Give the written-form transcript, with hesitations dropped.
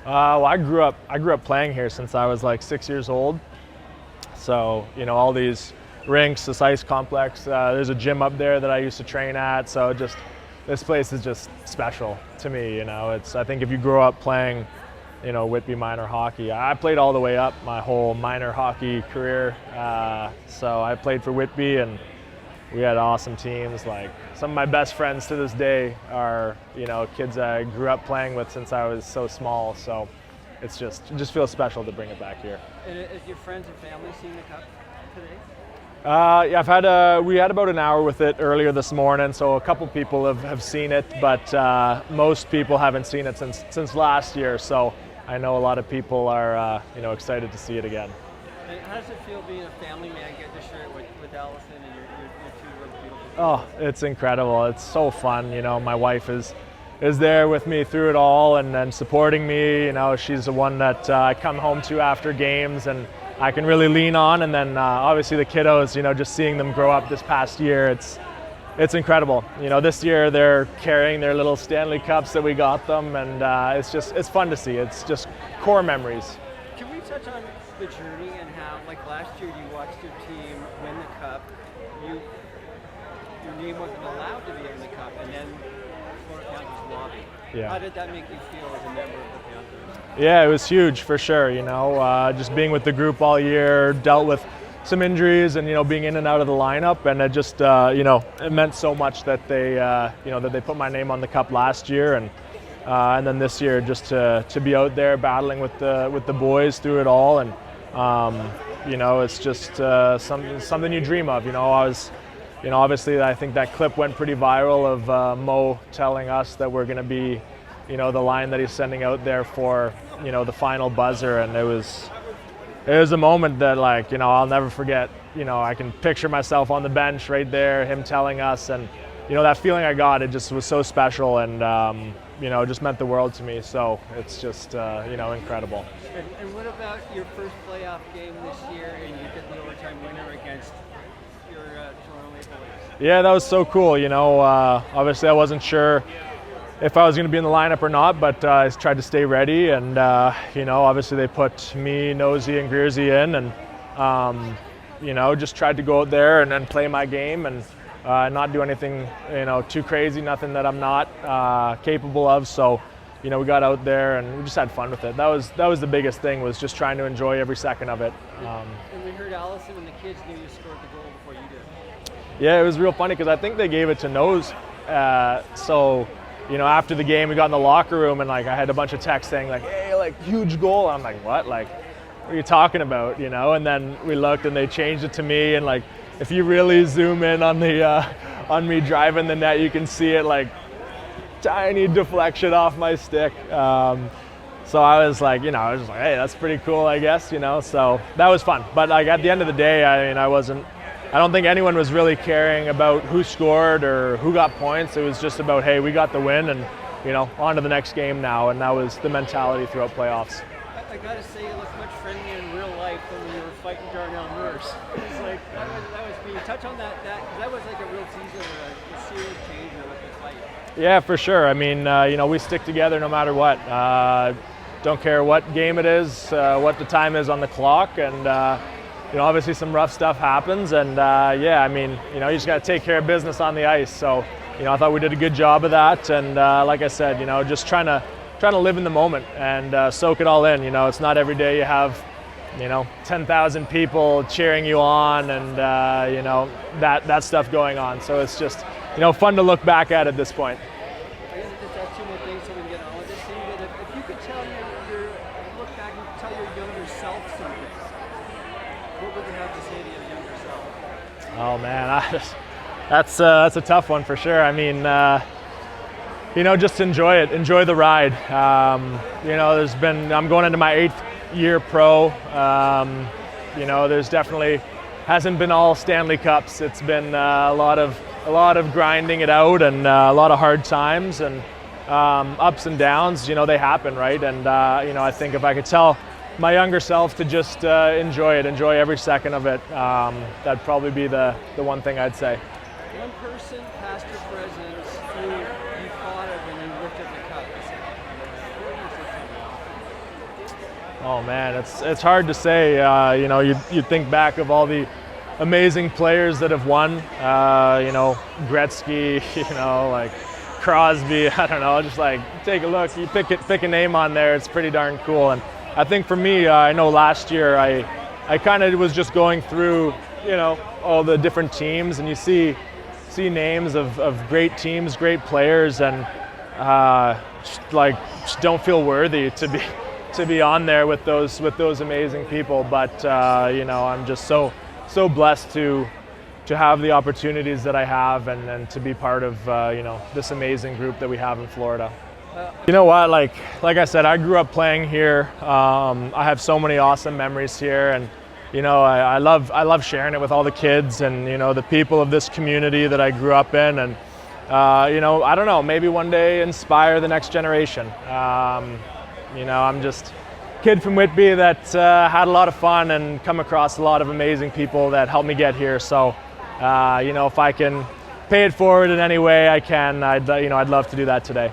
Well, I grew up playing here since I was like 6 years old. So, all these rinks, this ice complex, there's a gym up there that I used to train at. So this place is just special to me, I think if you grow up playing, Whitby minor hockey, I played all the way up my whole minor hockey career. So I played for Whitby and we had awesome teams. Like some of my best friends to this day are, kids I grew up playing with since I was so small. So it just feels special to bring it back here. And has your friends and family seen the Cup today? Yeah, we had about an hour with it earlier this morning, so a couple people have seen it, but most people haven't seen it since last year. So I know a lot of people are excited to see it again. And how does it feel being a family man, getting to share it with Allison and your two really beautiful kids? Oh, it's incredible. It's so fun. My wife is there with me through it all and supporting me. She's the one that I come home to after games and I can really lean on. And then obviously the kiddos, just seeing them grow up this past year, it's incredible. This year they're carrying their little Stanley Cups that we got them, and it's fun to see. It's just core memories. Can we touch on the journey and how, like last year, you watched your team win the Cup. Your name wasn't allowed to be in the Cup, and then Florida Panthers lobby. Yeah. How did that make you feel as a member of the Panthers? Yeah, it was huge for sure. Just being with the group all year, dealt with some injuries, and being in and out of the lineup, and it just it meant so much that they put my name on the Cup last year, and then this year just to be out there battling with the boys through it all, and it's just something you dream of. Obviously I think that clip went pretty viral of Mo telling us that we're going to be, the line that he's sending out there for, the final buzzer, and it was a moment that I'll never forget. I can picture myself on the bench right there, him telling us, and that feeling I got, it just was so special, and it just meant the world to me. So it's just incredible. And what about your first playoff game this year, and you get the overtime winner against your Toronto Maple Leafs? Yeah, that was so cool. Obviously I wasn't sure if I was going to be in the lineup or not, but I tried to stay ready, and obviously they put me, Nosey, and Greersy in, and just tried to go out there and play my game and not do anything too crazy, nothing that I'm not capable of. So we got out there and we just had fun with it. That was the biggest thing, was just trying to enjoy every second of it. And we heard Allison and the kids knew you scored the goal before you did. Yeah, it was real funny because I think they gave it to Nose. So after the game, we got in the locker room and I had a bunch of texts saying hey, huge goal. I'm like, what? What are you talking about? And then we looked and they changed it to me, and if you really zoom in on the on me driving the net, you can see it tiny deflection off my stick. So I was I was just hey, that's pretty cool, I guess. So that was fun. But at the end of the day, I don't think anyone was really caring about who scored or who got points. It was just about, hey, we got the win, and on to the next game now. And that was the mentality throughout playoffs. I gotta say, you look much friendlier in real life than when you were fighting Darnell Nurse. It's that was me. Touch on that was a real season, a serious change in the fight. Yeah, for sure. We stick together no matter what. Don't care what game it is, what the time is on the clock, and obviously some rough stuff happens, and you just got to take care of business on the ice. So I thought we did a good job of that, and like I said, just trying to live in the moment and soak it all in. It's not every day you have 10,000 people cheering you on, and that stuff going on. So it's just fun to look back at this point. I guess just ask two more things so we can get on with this thing. But if you could tell look back and tell your younger self something, what would you have to say to your younger self? Oh man, that's a tough one for sure. Just enjoy it, enjoy the ride. I'm going into my 8th year pro. There's definitely hasn't been all Stanley Cups. It's been a lot of grinding it out, and a lot of hard times, and ups and downs. They happen, right? And I think if I could tell my younger self to just enjoy every second of it, that'd probably be the one thing I'd say. One person, past or present, who you thought of when you looked at the Cup. What would you say? Oh man, it's hard to say. You know, you think back of all the amazing players that have won. You know, Gretzky. You know, like Crosby. I don't know. Just like take a look. You pick a name on there. It's pretty darn cool. And I think for me, I know last year I kind of was just going through, you know, all the different teams, and you see names of great teams, great players, and just don't feel worthy to be on there with those amazing people. But you know, I'm just so blessed to have the opportunities that I have, and to be part of you know, this amazing group that we have in Florida. You know what? Like I said, I grew up playing here. I have so many awesome memories here, and you know, I love sharing it with all the kids and, you know, the people of this community that I grew up in, and you know, I don't know, maybe one day inspire the next generation. You know, I'm just a kid from Whitby that had a lot of fun and come across a lot of amazing people that helped me get here. So, you know, if I can pay it forward in any way I can, I'd love to do that today.